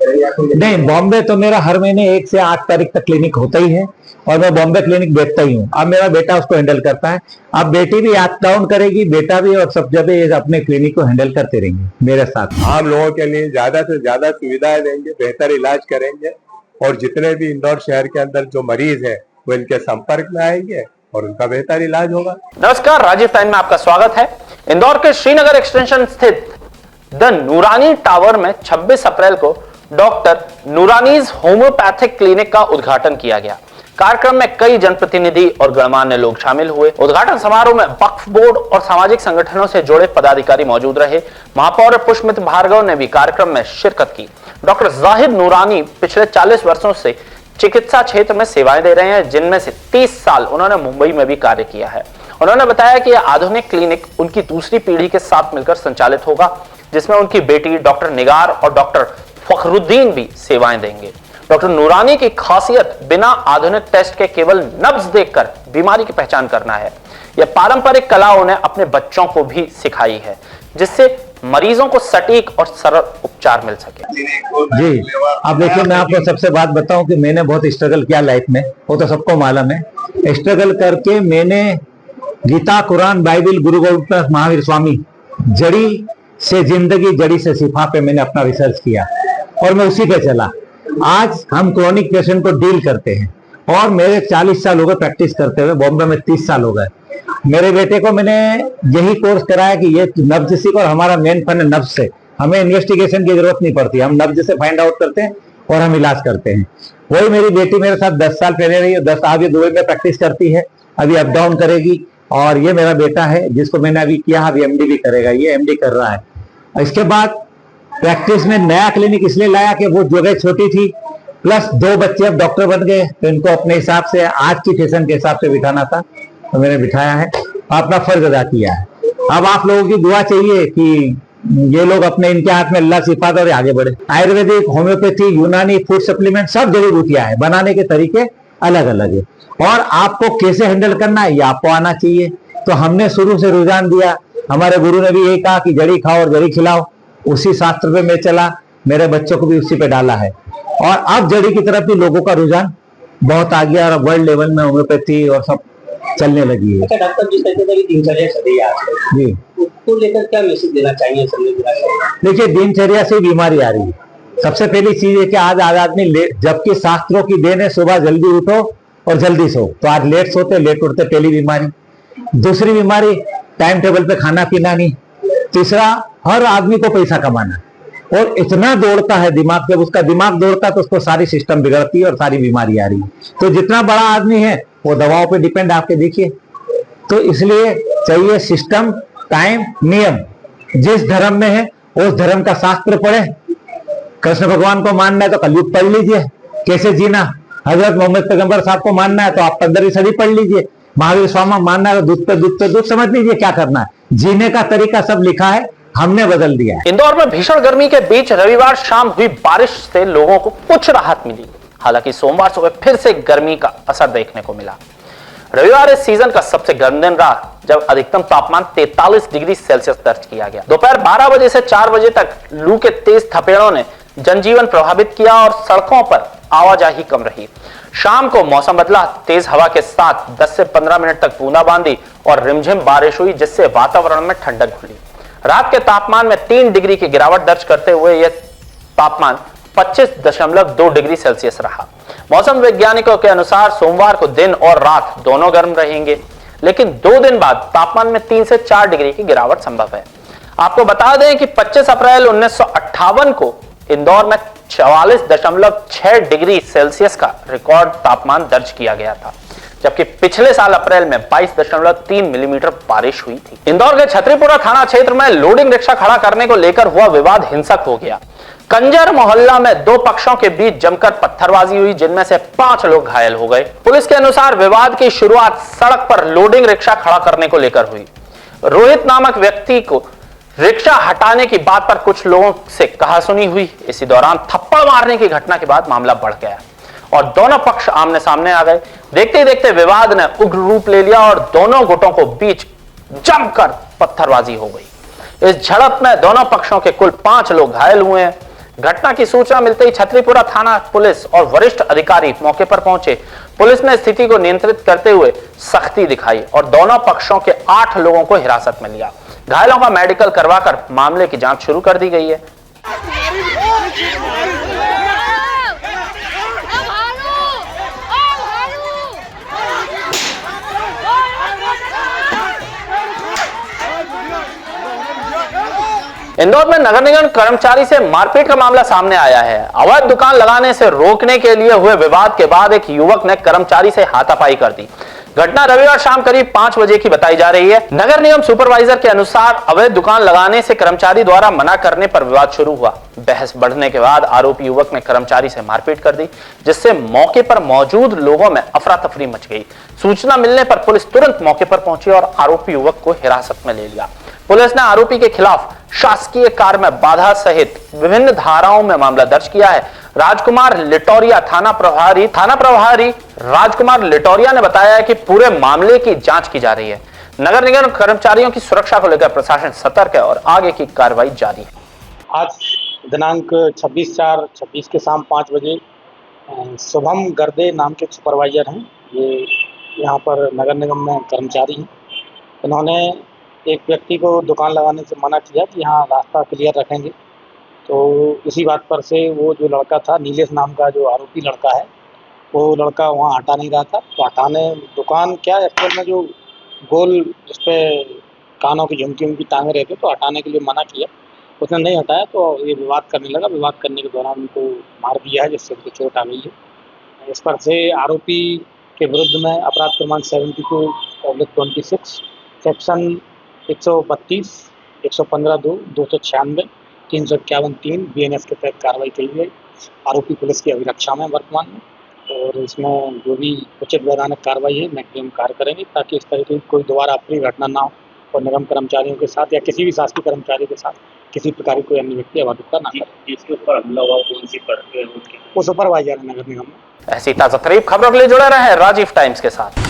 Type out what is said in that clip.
करेंगे? नहीं, बॉम्बे तो मेरा हर महीने 1 से 8 तारीख तक क्लिनिक होता ही है और मैं बॉम्बे क्लिनिक देखता ही हूँ। अब मेरा बेटा उसको हैंडल करता है, अब बेटी भी अप डाउन करेगी, बेटा भी, और सब जगह अपने क्लिनिक को हैंडल करते रहेंगे मेरे साथ। आम लोगों के लिए ज्यादा से ज्यादा सुविधाएं देंगे, बेहतर इलाज करेंगे और जितने भी इंदौर शहर के अंदर जो मरीज है वो इनके संपर्क में आएंगे और उनका बेहतर इलाज होगा। नमस्कार, राजीव टाइम में आपका स्वागत है। इंदौर के श्रीनगर एक्सटेंशन स्थित द नूरानी टावर में 26 अप्रैल को डॉक्टर नूरानीज होम्योपैथिक क्लिनिक का उद्घाटन किया गया। कार्यक्रम में कई जनप्रतिनिधि और गणमान्य लोग शामिल हुए। उद्घाटन समारोह में वक्फ बोर्ड और सामाजिक संगठनों से जुड़े पदाधिकारी मौजूद रहे। महापौर पुष्पमित्र भार्गव ने भी कार्यक्रम में शिरकत की। डॉक्टर जाहिद नूरानी पिछले 40 वर्षों से चिकित्सा क्षेत्र में सेवाएं दे रहे हैं, जिनमें से 30 साल उन्होंने मुंबई में भी कार्य किया है। उन्होंने बताया कि यह आधुनिक क्लिनिक उनकी दूसरी पीढ़ी के साथ मिलकर संचालित होगा, जिसमें उनकी बेटी डॉक्टर निगार और डॉक्टर फखरुद्दीन भी सेवाएं देंगे। डॉक्टर नूरानी की खासियत बिना आधुनिक टेस्ट के केवल नब्ज देखकर बीमारी की पहचान करना है। यह पारंपरिक कला उन्हें अपने बच्चों को भी सिखाई है, जिससे मरीजों को सटीक और सरल उपचार मिल सके। जी, अब देखिए, मैं आपको सबसे बात बताऊं कि मैंने बहुत स्ट्रगल किया लाइफ में, वो तो सबको मालूम है। स्ट्रगल करके मैंने गीता, कुरान, बाइबल, गुरु गोविंद महावीर स्वामी, जड़ी से जिंदगी, जड़ी से शिफा पे मैंने अपना रिसर्च किया और मैं उसी पे चला। आज हम क्रोनिक पेशेंट को डील करते हैं और मेरे 40 साल हो गए प्रैक्टिस करते हुए, बॉम्बे में 30 साल हो गए। मेरे बेटे को मैंने यही कोर्स कराया कि ये नब्ज सीख, और हमारा मेन फन है नब्ज से। हमें इन्वेस्टिगेशन की जरूरत नहीं पड़ती, हम नब्ज से फाइंड आउट करते हैं और हम इलाज करते हैं। वही मेरी बेटी मेरे साथ 10 साल पहले रही है, 10 अभी दुबई में प्रैक्टिस करती है, अभी अप डाउन करेगी। और ये मेरा बेटा है जिसको मैंने अभी किया, अभी एमडी भी करेगा, ये एमडी कर रहा है। इसके बाद प्रैक्टिस में नया क्लिनिक इसलिए लाया कि वो जगह छोटी थी, प्लस 2 बच्चे अब डॉक्टर बन गए, तो इनको अपने हिसाब से, आज की फैशन के हिसाब से बिठाना था, तो मैंने बिठाया है, अपना फर्ज अदा किया है। अब आप लोगों की दुआ चाहिए कि ये लोग अपने, इनके हाथ में अल्लाह सिफा दे और आगे बढ़े। आयुर्वेदिक, होम्योपैथी, यूनानी, फूड सप्लीमेंट, सब जड़ी बूटियां है, बनाने के तरीके अलग अलग है और आपको कैसे हैंडल करना है ये आपको आना चाहिए। तो हमने शुरू से रुझान दिया, हमारे गुरु ने भी यही कहा कि जड़ी खाओ और जड़ी खिलाओ, उसी शास्त्र पे मैं चला, मेरे बच्चों को भी उसी पे डाला है और अब जड़ी की तरफ भी लोगों का रुझान बहुत आ गया और वर्ल्ड लेवल में होम्योपैथी और सब चलने लगी है। अच्छा डॉक्टर, जिस तरीके से दिनचर्या चल रही है आजकल, जी, उसको लेकर क्या मैसेज देना चाहिए? देखिए, दिनचर्या से बीमारी आ रही है। सबसे पहली चीज है कि आज आदमी जबकि शास्त्रों की देन है सुबह जल्दी उठो और जल्दी सो, तो आज लेट सोते लेट उठते, पहली बीमारी। दूसरी बीमारी, टाइम टेबल पे खाना पीना नहीं। तीसरा, हर आदमी को पैसा कमाना और इतना दौड़ता है दिमाग, जब उसका दिमाग दौड़ता है तो उसको सारी सिस्टम बिगड़ती है और सारी बीमारी आ रही है। तो जितना बड़ा आदमी है वो दवाओं पे डिपेंड, आपके देखिए। तो इसलिए चाहिए सिस्टम, टाइम, नियम। जिस धर्म में है उस धर्म का शास्त्र पढ़े। कृष्ण भगवान को मानना है तो कलयुग पढ़ लीजिए, कैसे जीना। हजरत मोहम्मद पैगंबर साहब को मानना है तो आप 15वीं सदी पढ़ लीजिए। महावीर स्वामी मानना है तो दूध पे दूध समझ लीजिए क्या करना है। जीने का तरीका सब लिखा है, हमने बदल दिया है। इंदौर में भीषण गर्मी के बीच रविवार शाम हुई बारिश से लोगों को कुछ राहत मिली। हालांकि सोमवार सुबह फिर से गर्मी का असर देखने को मिला। रविवार इस सीजन का सबसे गर्म दिन रहा, जब अधिकतम तापमान 43 डिग्री सेल्सियस दर्ज किया गया। दोपहर 12 बजे से 4 बजे तक लू के तेज थपेड़ों ने जनजीवन प्रभावित किया और सड़कों पर आवाजाही कम रही। शाम को मौसम बदला, तेज हवा के साथ 10 से 15 मिनट तक बूंदाबांदी और रिमझिम बारिश हुई, जिससे वातावरण में ठंडक घुली। रात के तापमान में 3 डिग्री की गिरावट दर्ज करते हुए यह तापमान 25.2 डिग्री सेल्सियस रहा। मौसम वैज्ञानिकों के अनुसार सोमवार को दिन और रात दोनों गर्म रहेंगे, लेकिन 2 दिन बाद तापमान में 3 से 4 डिग्री की गिरावट संभव है। आपको बता दें कि 25 अप्रैल 1958 को इंदौर में 44.6 डिग्री सेल्सियस का रिकॉर्ड तापमान दर्ज किया गया था, जबकि पिछले साल अप्रैल में 22.3 मिलीमीटर बारिश हुई थी। इंदौर के छतरीपुरा थाना क्षेत्र में लोडिंग रिक्शा खड़ा करने को लेकर हुआ विवाद हिंसक हो गया। कंजर मोहल्ला में 2 पक्षों के बीच जमकर पत्थरबाजी हुई, जिनमें से 5 लोग घायल हो गए। पुलिस के अनुसार विवाद की शुरुआत सड़क पर लोडिंग रिक्शा खड़ा करने को लेकर हुई। रोहित नामक व्यक्ति को रिक्शा हटाने की बात पर कुछ लोगों से कहासुनी हुई। इसी दौरान थप्पड़ मारने की घटना के बाद मामला बढ़ गया और दोनों पक्ष आमने सामने आ गए। देखते ही देखते विवाद ने उग्र रूप ले लिया और दोनों गुटों को बीच जमकर पत्थरबाजी हो गई। इस झड़प में दोनों पक्षों के कुल 5 लोग घायल हुए हैं, घटना की सूचना मिलते ही छतरीपुरा थाना पुलिस और वरिष्ठ अधिकारी मौके पर पहुंचे। पुलिस ने स्थिति को नियंत्रित करते हुए सख्ती दिखाई और दोनों पक्षों के 8 लोगों को हिरासत में लिया। घायलों का मेडिकल करवाकर मामले की जांच शुरू कर दी गई है। इंदौर में नगर निगम कर्मचारी से मारपीट का मामला सामने आया है। अवैध दुकान लगाने से रोकने के लिए हुए विवाद के बाद एक युवक ने कर्मचारी से हाथापाई कर दी। घटना रविवार शाम करीब 5 बजे की बताई जा रही है। नगर निगम सुपरवाइजर के अनुसार अवैध दुकान लगाने से कर्मचारी द्वारा मना करने पर विवाद शुरू हुआ। बहस बढ़ने के बाद आरोपी युवक ने कर्मचारी से मारपीट कर दी, जिससे मौके पर मौजूद लोगों में अफरा तफरी मच गई। सूचना मिलने पर पुलिस तुरंत मौके पर पहुंची और आरोपी युवक को हिरासत में ले लिया। पुलिस ने आरोपी के खिलाफ शासकीय कार्य में बाधा सहित विभिन्न धाराओं में मामला दर्ज किया है। राजकुमार लिटोरिया थाना प्रभारी राजकुमार लिटोरिया ने बताया है कि पूरे मामले की जांच की जा रही है। नगर निगम कर्मचारियों की सुरक्षा को लेकर प्रशासन सतर्क है और आगे की कार्रवाई जारी है। आज दिनांक 26/4/26 के शाम 5 बजे शुभम गर्दे नाम के सुपरवाइजर हैं, ये यहाँ पर नगर निगम में कर्मचारी हैं। इन्होंने एक व्यक्ति को दुकान लगाने से मना किया कि यहाँ रास्ता क्लियर रखेंगे। तो इसी बात पर से वो जो लड़का था, नीलेश नाम का जो आरोपी लड़का है, वो लड़का वहाँ हटा नहीं रहा था। तो हटाने दुकान क्या एक्चुअल में जो गोल जिस पे कानों की झुमकी उनकी टांगे रहते, तो हटाने के लिए मना किया, उसने नहीं हटाया तो ये विवाद करने लगा। विवाद करने के दौरान उनको मार दिया है, जिससे उनको चोट आ गई है। इस पर से आरोपी के विरुद्ध में अपराध क्रमांक 72/26 सेक्शन 132, 115(2), 296, 351(3) BNS के तहत कार्रवाई की गई। आरोपी पुलिस की अभिरक्षा में वर्तमान में, और इसमें जो भी उचित वैधानिक कार्रवाई है मैक्सिमम कार्य करेंगे, ताकि इस तरीके की कोई दोबारा अप्रिय घटना ना हो और निगम कर्मचारियों के साथ या किसी भी शासकीय कर्मचारी के साथ किसी प्रकार की कोई अन्य व्यक्ति अबाधितता ना करे। जिसके ऊपर हमला हुआ कौन सी पर वो सुपरवाइजर है नगर निगम में। ऐसी ताजा तरीन खबरों के लिए जुड़े रहे राजीव टाइम्स के साथ।